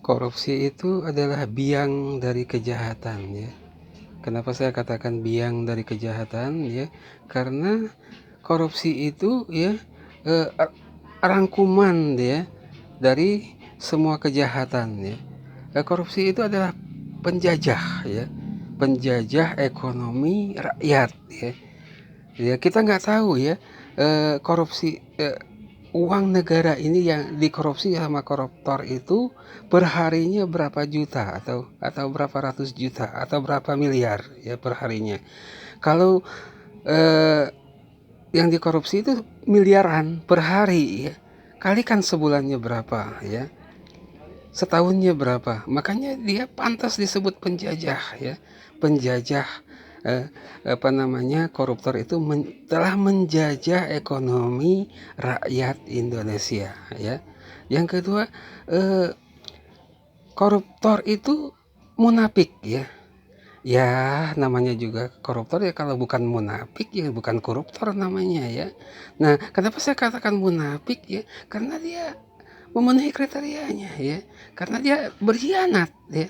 Korupsi itu adalah biang dari kejahatan ya. Kenapa saya katakan biang dari kejahatan ya? Karena korupsi itu ya rangkuman ya dari semua kejahatan ya. Korupsi itu adalah penjajah ya, penjajah ekonomi rakyat ya. Ya kita nggak tahu ya korupsi uang negara ini yang dikorupsi sama koruptor itu perharinya berapa juta atau berapa ratus juta atau berapa miliar ya perharinya. Kalau yang dikorupsi itu miliaran per hari ya, kalikan sebulannya berapa ya, setahunnya berapa, makanya dia pantas disebut penjajah ya. Penjajah koruptor itu telah menjajah ekonomi rakyat Indonesia ya. Yang kedua, koruptor itu munafik ya. Ya namanya juga koruptor ya, kalau bukan munafik ya bukan koruptor namanya ya. Nah kenapa saya katakan munafik ya, karena dia memenuhi kriterianya ya, karena dia berkhianat ya,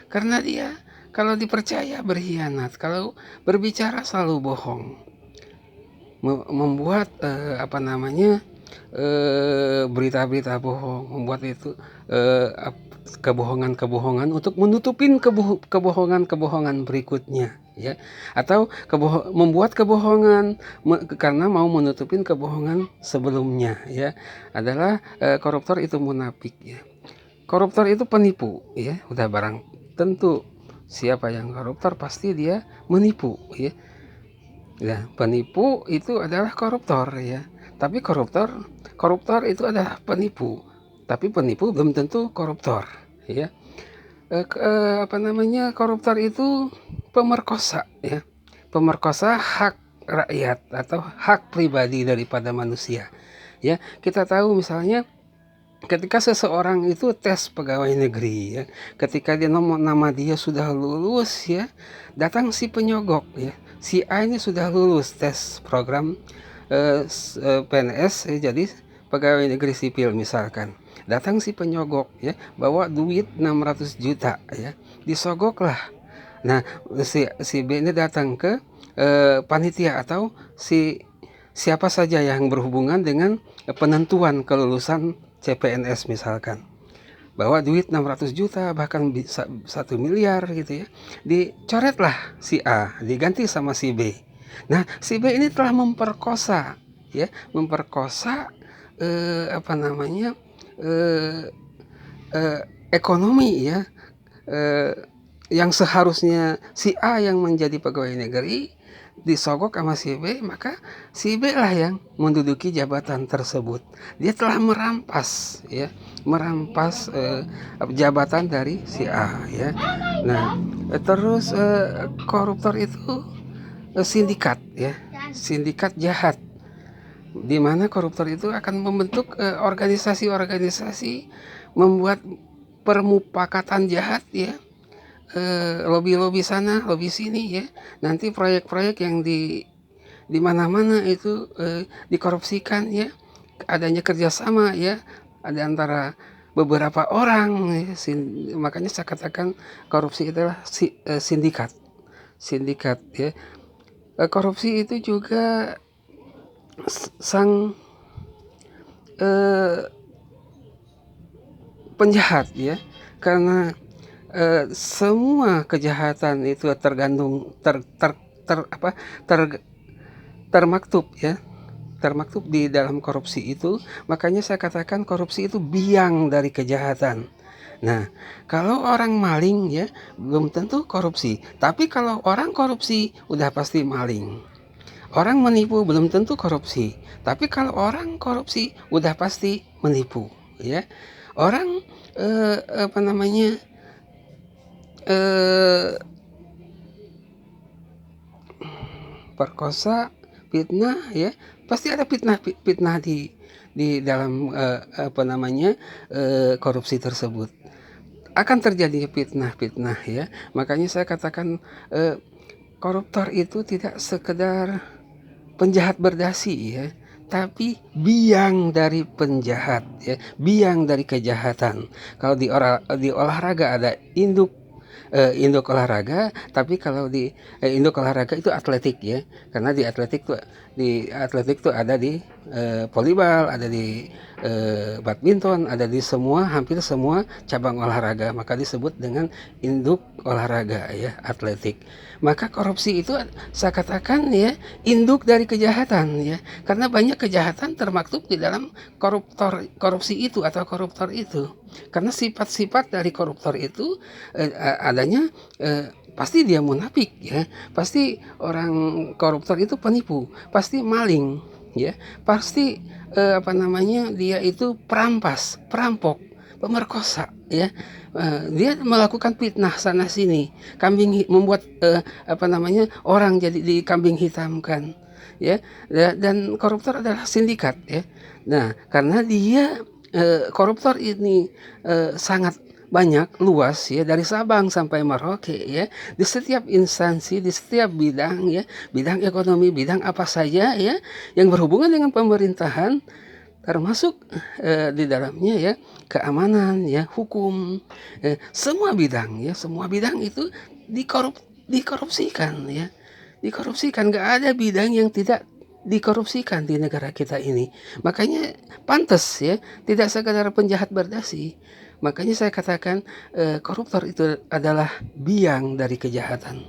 karena dia kalau dipercaya berkhianat, kalau berbicara selalu bohong, membuat berita-berita bohong, membuat itu kebohongan-kebohongan untuk menutupin kebohongan-kebohongan berikutnya ya, atau membuat kebohongan karena mau menutupin kebohongan sebelumnya ya, adalah koruptor itu munafik ya. Koruptor itu penipu ya, udah barang tentu siapa yang koruptor pasti dia menipu ya. Ya, penipu itu adalah koruptor ya. Tapi koruptor itu adalah penipu. Tapi penipu belum tentu koruptor ya. Koruptor itu pemerkosa ya. Pemerkosa hak rakyat atau hak pribadi daripada manusia. Ya, kita tahu misalnya ketika seseorang itu tes pegawai negeri ya, ketika nama dia sudah lulus ya, datang si penyogok ya, si A ini sudah lulus tes program PNS ya, jadi pegawai negeri sipil misalkan, datang si penyogok ya, bawa duit 600 juta ya, disogoklah. Nah si B ini datang ke panitia atau siapa saja yang berhubungan dengan penentuan kelulusan CPNS misalkan, bawa duit 600 juta bahkan bisa 1 miliar gitu ya, dicoretlah si A diganti sama si B. Nah si B ini telah memperkosa ya, memperkosa ekonomi ya, yang seharusnya si A yang menjadi pegawai negeri disogok sama si B, maka si B lah yang menduduki jabatan tersebut. Dia telah merampas ya, merampas jabatan dari si A ya. Nah terus koruptor itu sindikat ya, sindikat jahat, di mana koruptor itu akan membentuk organisasi-organisasi, membuat permupakatan jahat ya, lobby-lobby sana, lobby sini ya. Nanti proyek-proyek yang di mana-mana itu dikorupsikan ya. Adanya kerjasama ya, ada antara beberapa orang ya. Makanya saya katakan korupsi adalah sindikat. Sindikat ya. Korupsi itu juga sang penjahat ya, karena semua kejahatan itu tergantung termaktub ya, termaktub di dalam korupsi itu. Makanya saya katakan korupsi itu biang dari kejahatan. Nah kalau orang maling ya belum tentu korupsi, tapi kalau orang korupsi udah pasti maling. Orang menipu belum tentu korupsi, tapi kalau orang korupsi udah pasti menipu ya. Orang perkosa, fitnah ya, pasti ada fitnah di dalam korupsi tersebut. Akan terjadi fitnah ya. Makanya saya katakan koruptor itu tidak sekedar penjahat berdasi ya, tapi biang dari penjahat ya, biang dari kejahatan. Kalau di olahraga ada induk olahraga, tapi kalau di induk olahraga itu atletik ya, karena di atletik tuh ada di volleyball, ada di badminton, ada di hampir semua cabang olahraga, maka disebut dengan induk olahraga ya, atletik. Maka korupsi itu saya katakan ya, induk dari kejahatan ya, karena banyak kejahatan termaktub di dalam korupsi itu atau koruptor itu. Karena sifat-sifat dari koruptor itu adanya pasti dia munafik ya, pasti orang koruptor itu penipu, pasti maling ya, pasti dia itu perampok, pemerkosa ya. Dia melakukan fitnah sana sini, membuat orang jadi dikambing hitamkan ya. Dan koruptor adalah sindikat ya. Nah, karena dia koruptor ini sangat banyak, luas ya, dari Sabang sampai Merauke ya, di setiap instansi, di setiap bidang ya, bidang ekonomi, bidang apa saja ya yang berhubungan dengan pemerintahan, termasuk di dalamnya ya keamanan ya, hukum, semua bidang itu dikorupsikan ya, dikorupsikan. Nggak ada bidang yang tidak dikorupsikan di negara kita ini. Makanya pantas ya, tidak sekadar penjahat berdasi. Makanya saya katakan koruptor itu adalah biang dari kejahatan.